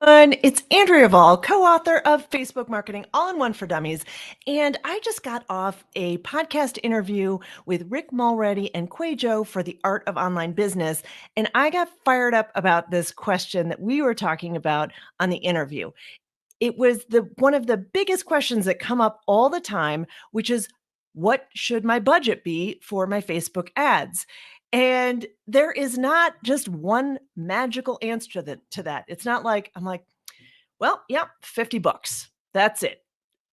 It's Andrea Vall, co-author of Facebook Marketing All-in-One for Dummies. And I just got off a podcast interview with Rick Mulready and Quay Joe for The Art of Online Business. And I got fired up about this question that we were talking about on the interview. It was one of the biggest questions that come up all the time, which is, what should my budget be for my Facebook ads? And there is not just one magical answer to that. It's not like I'm like, well, yep, 50 bucks. That's it.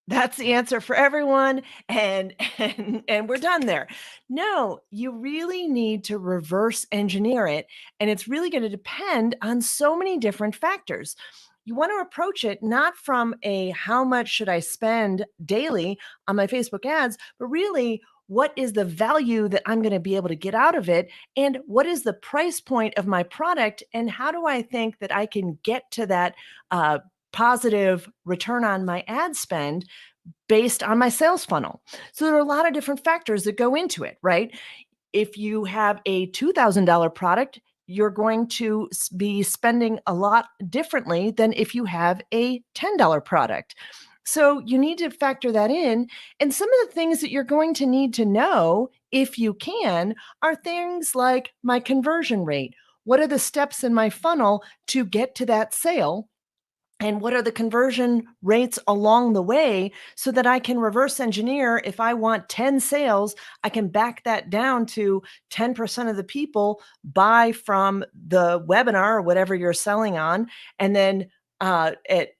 That's the answer for everyone, and and we're done there. No, you really need to reverse engineer it, and it's really going to depend on so many different factors. You want to approach it not from a how much should I spend daily on my Facebook ads, but really what is the value that I'm going to be able to get out of it, and what is the price point of my product, and how do I think that I can get to that positive return on my ad spend based on my sales funnel. So there are a lot of different factors that go into it, right? If you have a $2,000 product, you're going to be spending a lot differently than if you have a $10 product. So you need to factor that in. And some of the things that you're going to need to know, if you can, are things like my conversion rate. What are the steps in my funnel to get to that sale? And what are the conversion rates along the way so that I can reverse engineer? If I want 10 sales, I can back that down to 10% of the people buy from the webinar or whatever you're selling on. And then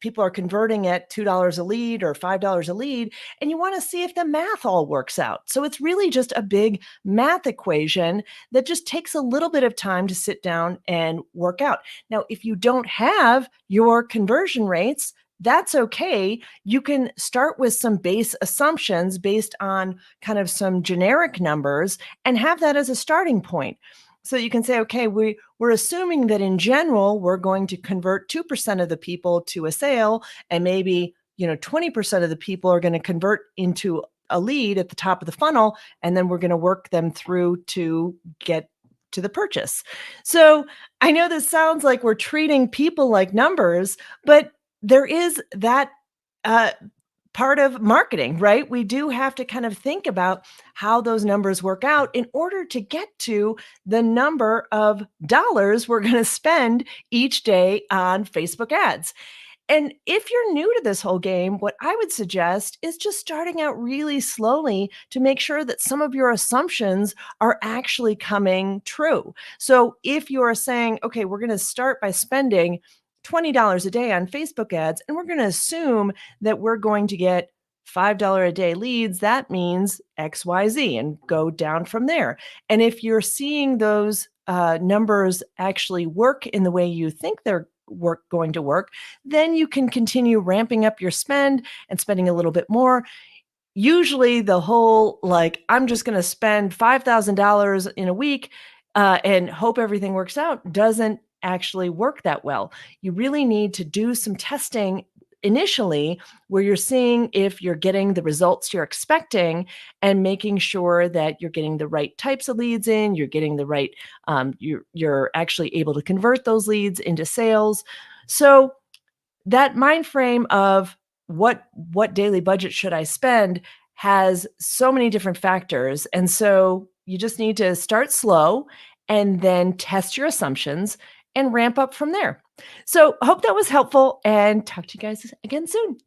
people are converting at $2 a lead or $5 a lead. And you want to see if the math all works out. So it's really just a big math equation that just takes a little bit of time to sit down and work out. Now, if you don't have your conversion rates, that's okay. You can start with some base assumptions based on kind of some generic numbers and have that as a starting point. So you can say, okay, we're assuming that in general, we're going to convert 2% of the people to a sale, and maybe 20% of the people are going to convert into a lead at the top of the funnel, and then we're going to work them through to get to the purchase. So I know this sounds like we're treating people like numbers, but there is that uh, part of marketing, right? We do have to kind of think about how those numbers work out in order to get to the number of dollars we're going to spend each day on Facebook ads. And if you're new to this whole game, what I would suggest is just starting out really slowly to make sure that some of your assumptions are actually coming true. So if you're saying, okay, we're going to start by spending $20 a day on Facebook ads, and we're going to assume that we're going to get $5 a day leads, that means XYZ, and go down from there. And if you're seeing those numbers actually work in the way you think they're going to work, then you can continue ramping up your spend and spending a little bit more. Usually the whole, like, I'm just going to spend $5,000 in a week and hope everything works out, doesn't actually work that well. You really need to do some testing initially where you're seeing if you're getting the results you're expecting and making sure that you're getting the right types of leads in, you're getting the right, you're actually able to convert those leads into sales. So that mind frame of what daily budget should I spend has so many different factors. And so you just need to start slow and then test your assumptions and ramp up from there. So hope that was helpful, and talk to you guys again soon.